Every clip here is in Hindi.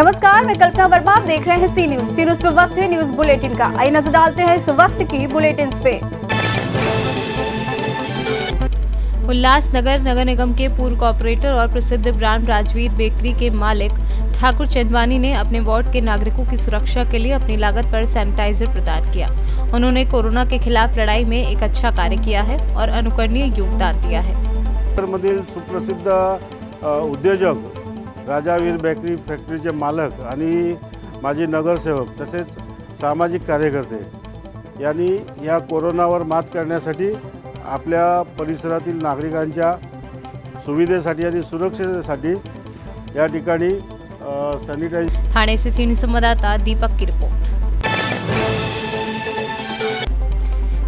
नमस्कार, मैं कल्पना वर्मा। आप देख रहे हैं सी न्यूज पे वक्त है न्यूज बुलेटिन का। आइए नजर डालते हैं इस वक्त की बुलेटिन पे। उल्लासनगर नगर निगम के पूर्व कॉर्पोरेटर और प्रसिद्ध ब्रांड राजवीर बेकरी के मालिक ठाकुर चंदवानी ने अपने वार्ड के नागरिकों की सुरक्षा के लिए अपनी लागत पर सैनिटाइजर प्रदान किया। उन्होंने कोरोना के खिलाफ लड़ाई में एक अच्छा कार्य किया है और अनुकरणीय योगदान दिया है। मधील सुप्रसिद्ध उद्योजक राजावीर बेकरी फॅक्टरीचे मालक आणि माजी नगरसेवक तसेच सामाजिक कार्यकर्ते यांनी या कोरोनावर मात करण्यासाठी आपल्या परिसरातील नागरिकांच्या सुविधेसाठी आणि सुरक्षेसाठी या ठिकाणी सॅनिटायझर। ठाणे से सी न्यूज संवाददाता दीपक की रिपोर्ट।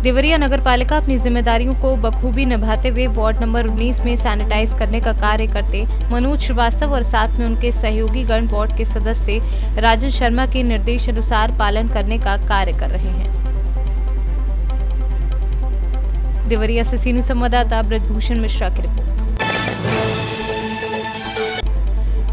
देवरिया नगर पालिका अपनी जिम्मेदारियों को बखूबी निभाते हुए वार्ड नंबर 19 में सैनिटाइज करने का कार्य करते मनोज श्रीवास्तव और साथ में उनके सहयोगी गण वार्ड के सदस्य राजन शर्मा के निर्देश अनुसार पालन करने का कार्य कर रहे हैं। देवरिया से सी न्यूज संवाददाता ब्रजभूषण मिश्रा की रिपोर्ट।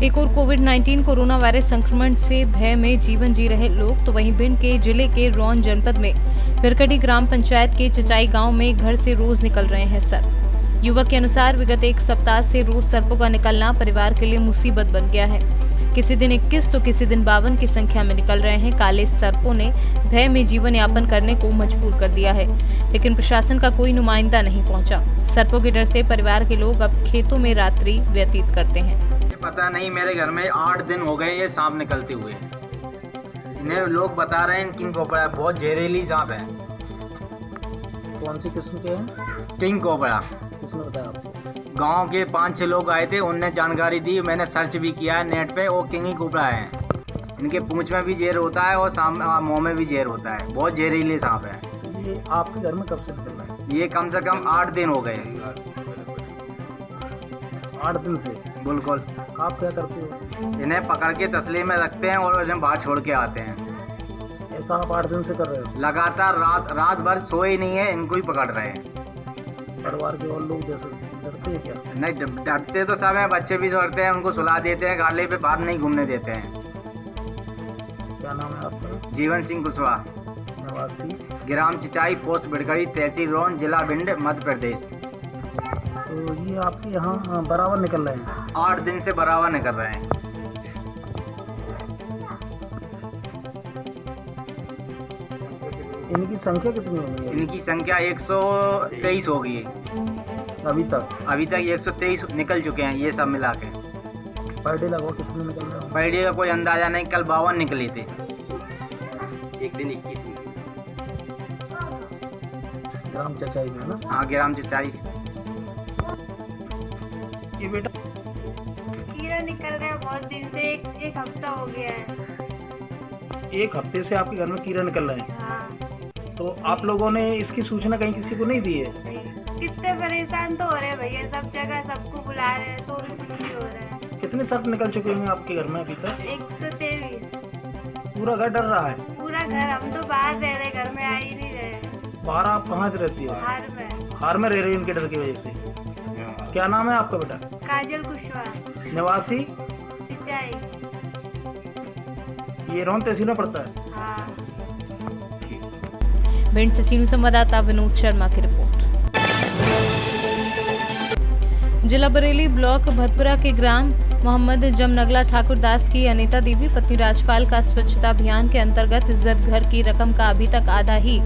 एक और कोविड-19 कोरोना वायरस संक्रमण से भय में जीवन जी रहे लोग तो वहीं भिंड के जिले के रौन जनपद में बिरकटी ग्राम पंचायत के चचाई गांव में घर से रोज निकल रहे हैं सर्प। युवक के अनुसार विगत एक सप्ताह से रोज सर्पों का निकलना परिवार के लिए मुसीबत बन गया है। किसी दिन 21 तो किसी दिन 52 की संख्या में निकल रहे हैं। काले सर्पों ने भय में जीवन यापन करने को मजबूर कर दिया है, लेकिन प्रशासन का कोई नुमाइंदा नहीं पहुंचा। सर्पों के डर से परिवार के लोग अब खेतों में रात्रि व्यतीत करते हैं। पता नहीं, मेरे घर में 8 दिन हो गए ये सांप निकलते हुए। इन्हें लोग बता रहे हैं किंग कोबरा बहुत जहरीली सांप है। कौन सी किस्म के हैं? King cobra. किसने बताया आपको? गांव के 5-6 लोग आए थे, उनने जानकारी दी। मैंने सर्च भी किया है नेट पे, वो किंग ही कोबरा है। इनके पूंछ में भी जहर होता है और मुंह में भी जहर होता है। बहुत जहरीले सांप है। ये आपके घर में कब से निकल रहा है? ये कम से कम 8 दिन हो गए। 8 दिन से? बिल्कुल। आप क्या करते हो? इन्हें पकड़ के तसली में रखते हैं और इन्हें बाहर छोड़ के आते हैं। ऐसा आप 8 दिन से कर रहे हो? लगातार रात भर सोए ही नहीं है, इनको ही पकड़ रहे हैं। परिवार के और लोग जैसे डरते हैं क्या? नहीं, डरते तो सब हैं, बच्चे भी डरते हैं। उनको सुला देते हैं, गाड़ी पे बाहर नहीं घूमने देते हैं। क्या नाम है आपका? जीवन सिंह कुशवाहा, निवासी ग्राम चिचाई, पोस्ट बिड़कड़ी, तहसील रौन, जिला भिंड, मध्य प्रदेश। तो ये आपके यहाँ बराबर निकल रहे हैं? 8 दिन से बराबर निकल रहे हैं। इनकी संख्या कितनी हो गई है? इनकी संख्या 123 हो गई है अभी तक 123 निकल चुके हैं ये सब मिला के। पर डे लगभग कितने निकल रहे हैं? पर डे का कोई अंदाजा नहीं। कल 52 निकले थे, एक दिन 21। ग्राम चचाई में ना? हाँ, ग्राम चिचाई। ये बेटा कीड़ा निकल रहा है बहुत दिन से। एक हफ्ता हो गया है। 1 हफ्ते से आपके घर में कीड़ा निकल रहा है? हाँ। तो आप लोगों ने इसकी सूचना कहीं किसी को नहीं दी है? कितने परेशान तो हो रहे हैं भैया, सब जगह सबको बुला रहे हैं तो भी कुछ नहीं हो रहा है। कितने सर्प निकल चुके हैं आपके घर में अभी तक? 123। पूरा घर डर रहा है? पूरा घर। हम तो बाहर रह रहे, घर में आ ही नहीं रहे। बाहर आप कहाँ रहती हो? हार में। हार में रह रही हो इनके डर की वजह से? क्या नाम है आपका बेटा? काजल कुशवाहा, निवासी चिचाई। ये रौन तहसील में पड़ता है? हाँ। भिंड से सी न्यूज संवाददाता विनोद शर्मा की रिपोर्ट। जिला बरेली ब्लॉक भतपुरा के ग्राम मोहम्मद जमनगला ठाकुर दास की अनीता देवी पत्नी राजपाल का स्वच्छता अभियान के अंतर्गत इज्जत घर की रकम का अभी तक आधा ही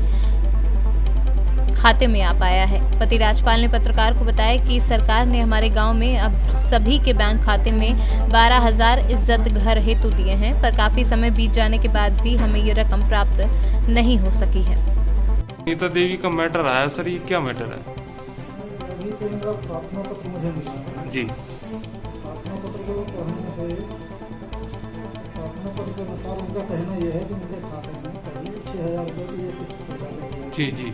खाते में आ पाया है। पति राजपाल ने पत्रकार को बताया कि सरकार ने हमारे गांव में अब सभी के बैंक खाते में 12,000 इज्जत घर हेतु दिए हैं, पर काफी समय बीत जाने के बाद भी हमें ये रकम प्राप्त नहीं हो सकी है। अनीता देवी का मैटर आया सर, ये क्या मैटर है? अभी तो इनका प्रार्थना पत्र मुझे मिला जी। प्रार्थना पत्र को कहने से प्रार्थना पत्र के अनुसार उनका कहना यह है कि मुझे खाते में पहले 6,000 रुपये की ये किस्त सरकार ने दी। जी जी।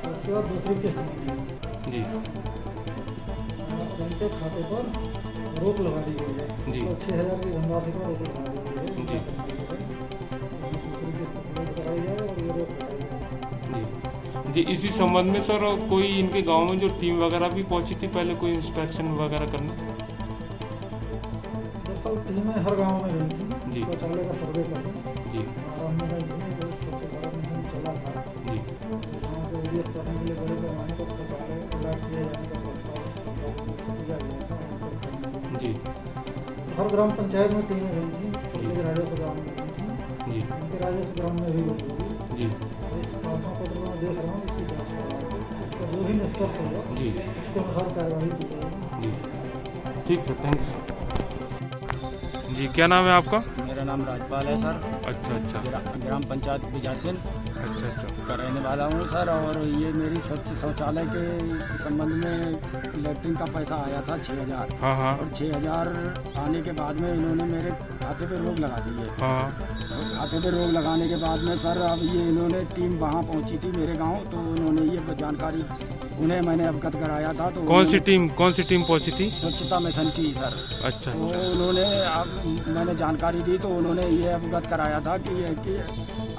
उसके बाद दूसरी किस्त मिली जी। उनके खाते पर रोक लगा दी गई है जी। तो 6,000 की धनराशि पर रोक लगा दी गई है। जी। दूसरी किस्त उपलब्ध कराई जाए और ये रोक लगाई जाए। जी, इसी संबंध में सर कोई इनके गांव में जो टीम वगैरह भी पहुंची थी पहले कोई इंस्पेक्शन वगैरह करने? सब टीमें हर गांव में गई थी जी। शौचालय का सर्वे करने। जी आराम में गई थी, वो स्वच्छ भारत मिशन चला था। जी गाँव को एरिया करने के लिए बड़े पैमाने पर शौचालय अलर्ट किए जाने का प्रस्ताव सरकार को दिया गया था। जी हर ग्राम पंचायत में टीमें गई थी, प्रत्येक राजस्व ग्राम में गई थी। जी उनके राजस्व ग्राम में भी लोग होगी। जी इस प्रार्थना पत्र में देख रहा हूँ, इसकी जाँच करवा के इसका जो भी निष्कर्ष होगा जी उसके अनुसार कार्रवाई की जाएगी। जी ठीक सर, थैंक यू सर। जी क्या नाम है आपका? मेरा नाम राजपाल है सर। अच्छा अच्छा ग्राम पंचायत बिजासन अच्छा अच्छा का रहने वाला हूँ सर। और ये मेरी स्वच्छ शौचालय के संबंध में लेटरिन का पैसा आया था 6,000। हाँ हाँ और 6,000 आने के बाद में इन्होंने मेरे खाते पे रोक लगा दी है। हाँ और खाते पे रोक लगाने के बाद में सर अब ये इन्होंने टीम वहाँ पहुँची थी मेरे गाँव, तो उन्होंने ये जानकारी उन्हें मैंने अवगत कराया था। तो कौन सी टीम पहुंची थी? स्वच्छता मिशन की सर। अच्छा तो अच्छा उन्होंने मैंने जानकारी दी तो उन्होंने ये अवगत कराया था कि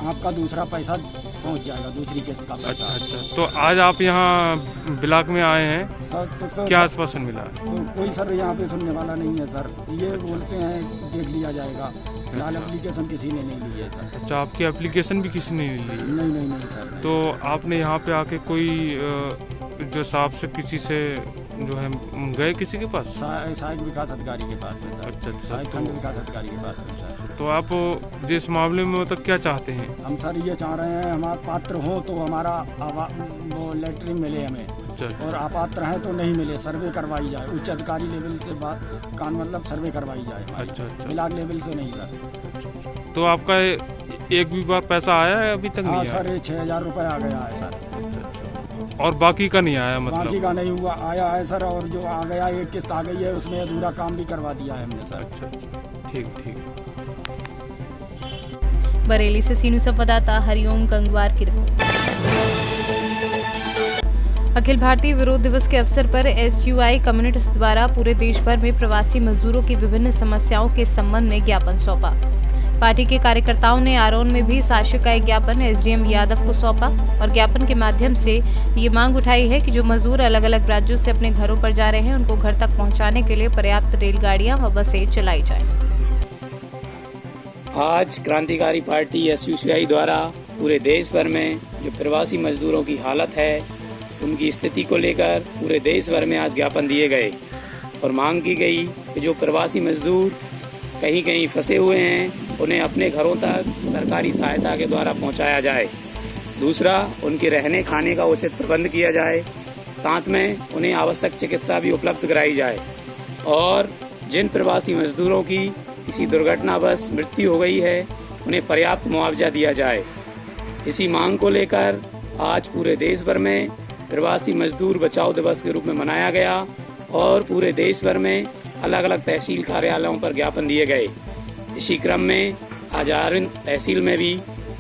आपका दूसरा पैसा पहुंच जाएगा, दूसरी किस्त का पैसा। अच्छा अच्छा तो आज आप यहाँ ब्लॉक में आए हैं, तो क्या आश्वासन मिला? तो कोई सर यहाँ पे सुनने वाला नहीं है सर। ये बोलते हैं देख लिया जाएगा। फिलहाल एप्लीकेशन किसी ने नहीं ली है सर। अच्छा आपकी एप्लीकेशन भी किसी ने नहीं ली? नहीं सर। तो आपने यहाँ पे आके कोई जो साहब से किसी से जो है गए किसी के पास? सहायक विकास अधिकारी के पास है सर। अच्छा अच्छा सहायक खंड विकास अधिकारी के पास है सर। तो आप जिस मामले में मतलब क्या चाहते हैं? हम सर ये चाह रहे हैं हमारे पात्र हों तो हमारा वो लेटरिन मिले हमें। अच्छा अच्छा और अपात्र हैं तो नहीं मिले, सर्वे करवाई जाए। उच्च अधिकारी लेवल से बात कान मतलब सर्वे करवाई जाए। अच्छा अच्छा ब्लॉक लेवल से नहीं सर। तो आपका एक भी बार पैसा आया है अभी तक? हाँ नहीं सर, ये 6,000 रुपये आ गया है सर। अच्छा अच्छा और बाकी का नहीं आया बाकी मतलब? का नहीं हुआ, आया है सर। और जो आ गया एक किस्त आ गई है, उसमें अधूरा काम भी करवा दिया है हमने सर। अच्छा अच्छा ठीक ठीक। बरेली से सीनू संवाददाता हरिओम गंगवार की रिपोर्ट। अखिल भारतीय विरोध दिवस के अवसर पर SUI कम्युनिस्ट द्वारा पूरे देश भर में प्रवासी मजदूरों की विभिन्न समस्याओं के संबंध में ज्ञापन सौंपा। पार्टी के कार्यकर्ताओं ने आरोन में भी शासक का एक ज्ञापन SDM यादव को सौंपा और ज्ञापन के माध्यम से ये मांग उठाई है कि जो मजदूर अलग अलग राज्यों से अपने घरों पर जा रहे हैं उनको घर तक पहुंचाने के लिए पर्याप्त रेलगाड़ियां व बसें चलाई जाएं। आज क्रांतिकारी पार्टी SUCI द्वारा पूरे देश भर में जो प्रवासी मजदूरों की हालत है, उनकी स्थिति को लेकर पूरे देश भर में आज ज्ञापन दिए गए और मांग की गई कि जो प्रवासी मजदूर कहीं कहीं फंसे हुए हैं उन्हें अपने घरों तक सरकारी सहायता के द्वारा पहुंचाया जाए। दूसरा, उनके रहने खाने का उचित प्रबंध किया जाए। साथ में उन्हें आवश्यक चिकित्सा भी उपलब्ध कराई जाए। और जिन प्रवासी मजदूरों की किसी दुर्घटनावश मृत्यु हो गई है उन्हें पर्याप्त मुआवजा दिया जाए। इसी मांग को लेकर आज पूरे देश भर में प्रवासी मजदूर बचाओ दिवस के रूप में मनाया गया और पूरे देश भर में अलग अलग तहसील कार्यालयों पर ज्ञापन दिए गए। इसी क्रम में आज आरोन तहसील में भी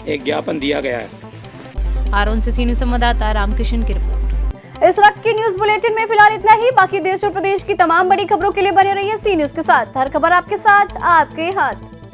एक ज्ञापन दिया गया है। आरोन से सीनू संवाददाता रामकिशन की रिपोर्ट। इस वक्त की न्यूज बुलेटिन में फिलहाल इतना ही। बाकी देश और प्रदेश की तमाम बड़ी खबरों के लिए बने रहिए सी न्यूज के साथ। हर खबर आपके साथ, आपके हाथ।